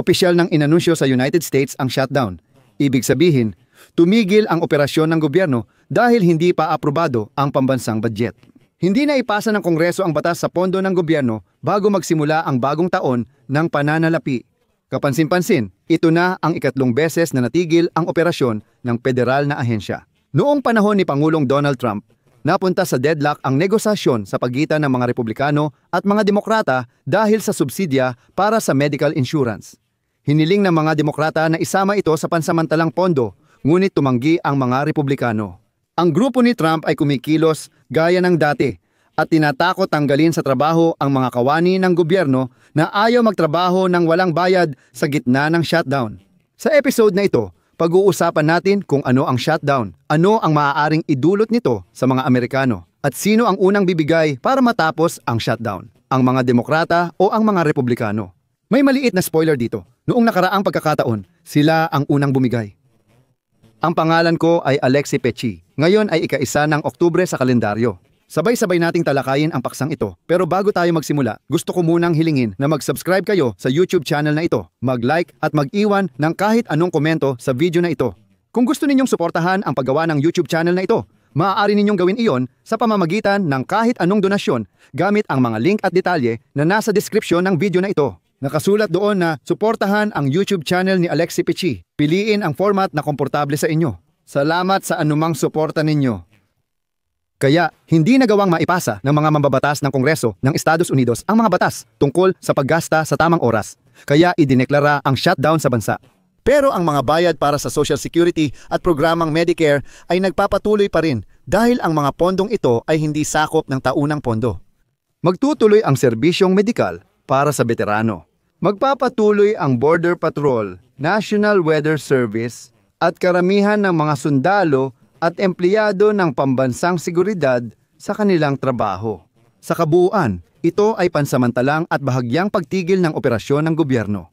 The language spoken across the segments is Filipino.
Opisyal nang inanunsyo sa United States ang shutdown. Ibig sabihin, tumigil ang operasyon ng gobyerno dahil hindi pa aprobado ang pambansang budget. Hindi na ipasa ng Kongreso ang batas sa pondo ng gobyerno bago magsimula ang bagong taon ng pananalapi. Kapansin-pansin, ito na ang ikatlong beses na natigil ang operasyon ng federal na ahensya. Noong panahon ni Pangulong Donald Trump, napunta sa deadlock ang negosasyon sa pagitan ng mga Republikano at mga Demokrata dahil sa subsidya para sa medical insurance. Hiniling ng mga Demokrata na isama ito sa pansamantalang pondo, ngunit tumanggi ang mga Republikano. Ang grupo ni Trump ay kumikilos gaya ng dati at tinatakot tanggalin sa trabaho ang mga kawani ng gobyerno na ayaw magtrabaho ng walang bayad sa gitna ng shutdown. Sa episode na ito, pag-uusapan natin kung ano ang shutdown, ano ang maaaring idulot nito sa mga Amerikano, at sino ang unang bibigay para matapos ang shutdown, ang mga Demokrata o ang mga Republikano. May maliit na spoiler dito. Noong nakaraang pagkakataon, sila ang unang bumigay. Ang pangalan ko ay Alexi Pechi. Ngayon ay ika-1 ng Oktubre sa kalendaryo. Sabay-sabay nating talakayin ang paksang ito. Pero bago tayo magsimula, gusto ko munang hilingin na mag-subscribe kayo sa YouTube channel na ito, mag-like at mag-iwan ng kahit anong komento sa video na ito. Kung gusto ninyong suportahan ang paggawa ng YouTube channel na ito, maaari ninyong gawin iyon sa pamamagitan ng kahit anong donasyon gamit ang mga link at detalye na nasa description ng video na ito. Nakasulat doon na suportahan ang YouTube channel ni Alexi Pechi. Piliin ang format na komportable sa inyo. Salamat sa anumang suporta ninyo. Kaya, hindi nagawang maipasa ng mga mambabatas ng Kongreso ng Estados Unidos ang mga batas tungkol sa paggasta sa tamang oras. Kaya idineklara ang shutdown sa bansa. Pero ang mga bayad para sa Social Security at programang Medicare ay nagpapatuloy pa rin dahil ang mga pondong ito ay hindi sakop ng taunang pondo. Magtutuloy ang serbisyong medikal para sa veterano. Magpapatuloy ang Border Patrol, National Weather Service at karamihan ng mga sundalo at empleyado ng pambansang seguridad sa kanilang trabaho. Sa kabuuan, ito ay pansamantalang at bahagyang pagtigil ng operasyon ng gobyerno.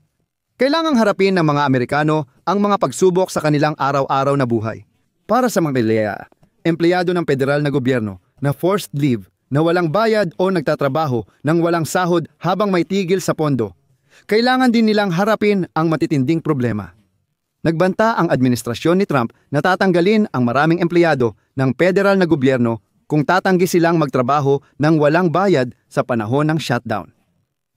Kailangang harapin ng mga Amerikano ang mga pagsubok sa kanilang araw-araw na buhay. Para sa mga empleyado ng federal na gobyerno na forced leave, na walang bayad o nagtatrabaho ng walang sahod habang may tigil sa pondo, kailangan din nilang harapin ang matitinding problema. Nagbanta ang administrasyon ni Trump na tatanggalin ang maraming empleyado ng federal na gobyerno kung tatanggi silang magtrabaho ng walang bayad sa panahon ng shutdown.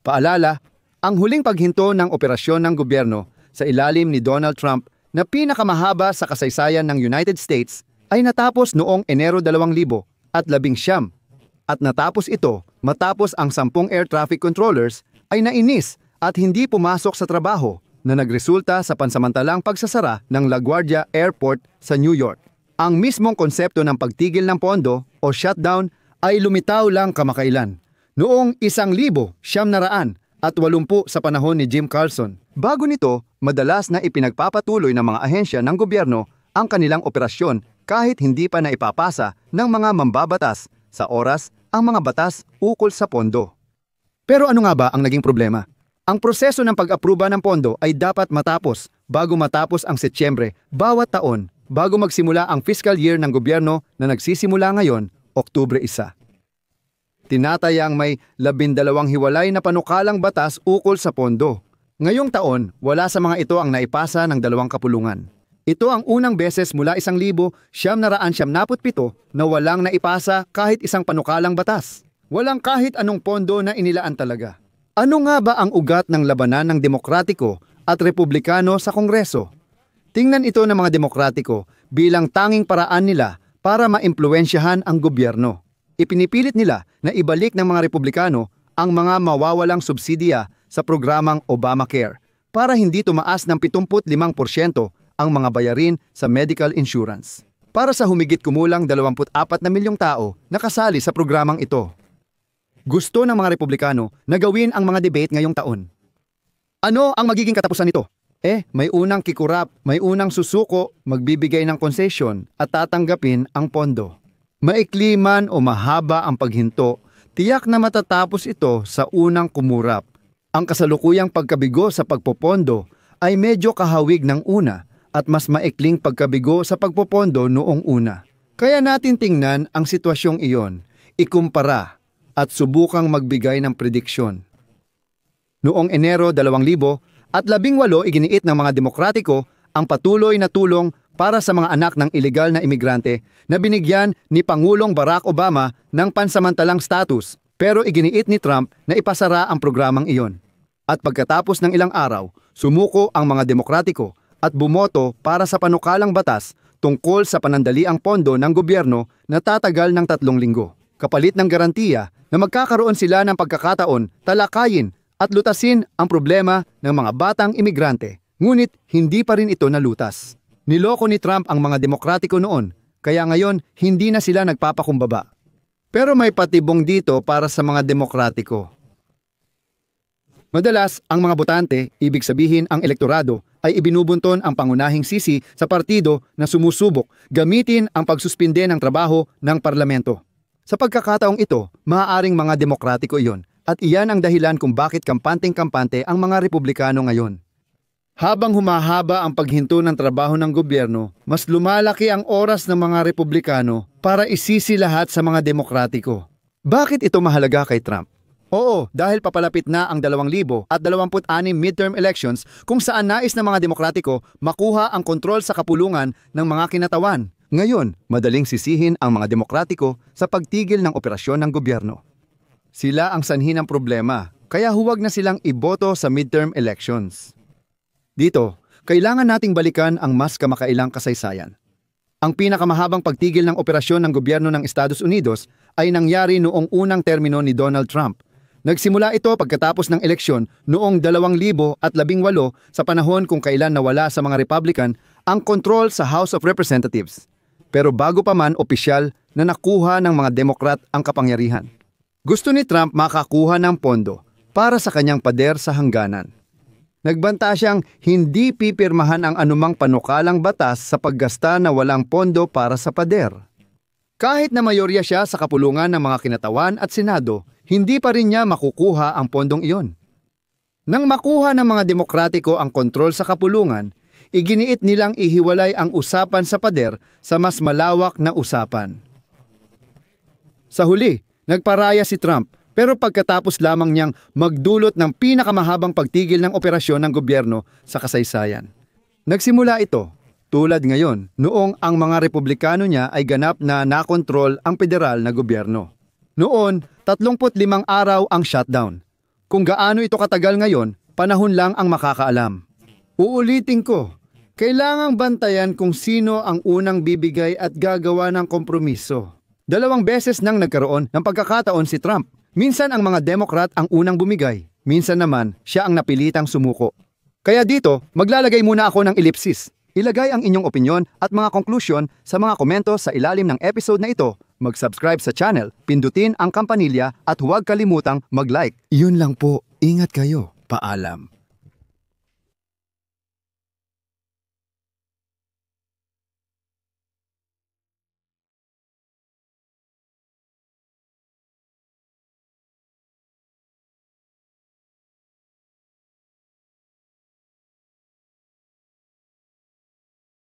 Paalala, ang huling paghinto ng operasyon ng gobyerno sa ilalim ni Donald Trump na pinakamahaba sa kasaysayan ng United States ay natapos noong Enero 2019 at natapos ito matapos ang 10 air traffic controllers ay nainis at hindi pumasok sa trabaho na nagresulta sa pansamantalang pagsasara ng LaGuardia Airport sa New York. Ang mismong konsepto ng pagtigil ng pondo o shutdown ay lumitaw lang kamakailan noong 1980 sa panahon ni Jim Carlson. Bago nito, madalas na ipinagpapatuloy ng mga ahensya ng gobyerno ang kanilang operasyon kahit hindi pa naipapasa ng mga mambabatas sa oras ang mga batas ukol sa pondo. Pero ano nga ba ang naging problema? Ang proseso ng pag-apruba ng pondo ay dapat matapos bago matapos ang Setyembre bawat taon bago magsimula ang fiscal year ng gobyerno na nagsisimula ngayon, Oktubre 1. Tinatayang may 12 hiwalay na panukalang batas ukol sa pondo. Ngayong taon, wala sa mga ito ang naipasa ng 2 kapulungan. Ito ang unang beses mula 1977 na walang naipasa kahit isang panukalang batas. Walang kahit anong pondo na inilaan talaga. Ano nga ba ang ugat ng labanan ng Demokratiko at Republikano sa Kongreso? Tingnan ito ng mga Demokratiko bilang tanging paraan nila para maimpluwensyahan ang gobyerno. Ipinipilit nila na ibalik ng mga Republikano ang mga mawawalang subsidiya sa programang Obamacare para hindi tumaas ng 75% ang mga bayarin sa medical insurance. Para sa humigit kumulang 24 na milyong tao na kasali sa programang ito. Gusto ng mga Republikano na gawin ang mga debate ngayong taon. Ano ang magiging katapusan nito? May unang kikurap, may unang susuko, magbibigay ng concession at tatanggapin ang pondo. Maikli man o mahaba ang paghinto, tiyak na matatapos ito sa unang kumurap. Ang kasalukuyang pagkabigo sa pagpopondo ay medyo kahawig ng una at mas maikling pagkabigo sa pagpopondo noong una. Kaya natin tingnan ang sitwasyong iyon, ikumpara at subukang magbigay ng prediksyon. Noong Enero 2000, At 18 iginiit ng mga Demokratiko ang patuloy na tulong para sa mga anak ng ilegal na imigrante na binigyan ni Pangulong Barack Obama ng pansamantalang status, pero iginiit ni Trump na ipasara ang programang iyon. At pagkatapos ng ilang araw, sumuko ang mga Demokratiko at bumoto para sa panukalang batas tungkol sa panandaliang pondo ng gobyerno na tatagal ng 3 linggo, kapalit ng garantiya na magkakaroon sila ng pagkakataon talakayin at lutasin ang problema ng mga batang imigrante. Ngunit hindi pa rin ito nalutas. Niloko ni Trump ang mga Demokratiko noon, kaya ngayon hindi na sila nagpapakumbaba. Pero may patibong dito para sa mga Demokratiko. Madalas, ang mga botante, ibig sabihin ang elektorado, ay ibinubunton ang pangunahing sisi sa partido na sumusubok gamitin ang pagsuspinde ng trabaho ng parlamento. Sa pagkakataong ito, maaaring mga Demokratiko iyon, at iyan ang dahilan kung bakit kampanteng-kampante ang mga Republikano ngayon. Habang humahaba ang paghinto ng trabaho ng gobyerno, mas lumalaki ang oras ng mga Republikano para isisi lahat sa mga Demokratiko. Bakit ito mahalaga kay Trump? Oo, dahil papalapit na ang 2026 midterm elections kung saan nais ng mga Demokratiko makuha ang kontrol sa kapulungan ng mga kinatawan. Ngayon, madaling sisihin ang mga Demokratiko sa pagtigil ng operasyon ng gobyerno. Sila ang sanhi ng problema, kaya huwag na silang iboto sa midterm elections. Dito, kailangan nating balikan ang mas kamakailang kasaysayan. Ang pinakamahabang pagtigil ng operasyon ng gobyerno ng Estados Unidos ay nangyari noong unang termino ni Donald Trump. Nagsimula ito pagkatapos ng eleksyon noong 2018 sa panahon kung kailan nawala sa mga Republican ang kontrol sa House of Representatives. Pero bago pa man opisyal na nakuha ng mga Demokrat ang kapangyarihan. Gusto ni Trump makakuha ng pondo para sa kanyang pader sa hangganan. Nagbanta siyang hindi pipirmahan ang anumang panukalang batas sa paggasta na walang pondo para sa pader. Kahit na mayorya siya sa kapulungan ng mga kinatawan at Senado, hindi pa rin niya makukuha ang pondong iyon. Nang makuha ng mga Demokratiko ang kontrol sa kapulungan, iginiit nilang ihiwalay ang usapan sa pader sa mas malawak na usapan. Sa huli, nagparaya si Trump pero pagkatapos lamang niyang magdulot ng pinakamahabang pagtigil ng operasyon ng gobyerno sa kasaysayan. Nagsimula ito, tulad ngayon, noong ang mga Republikano niya ay ganap na nakontrol ang federal na gobyerno. Noon, 35 araw ang shutdown. Kung gaano ito katagal ngayon, panahon lang ang makakaalam. Uulitin ko, kailangang bantayan kung sino ang unang bibigay at gagawa ng kompromiso. 2 beses nang nagkaroon ng pagkakataon si Trump. Minsan ang mga Democrat ang unang bumigay, minsan naman siya ang napilitang sumuko. Kaya dito, maglalagay muna ako ng ellipsis. Ilagay ang inyong opinyon at mga konklusyon sa mga komento sa ilalim ng episode na ito. Mag-subscribe sa channel, pindutin ang kampanilya at huwag kalimutang mag-like. Iyon lang po, ingat kayo. Paalam.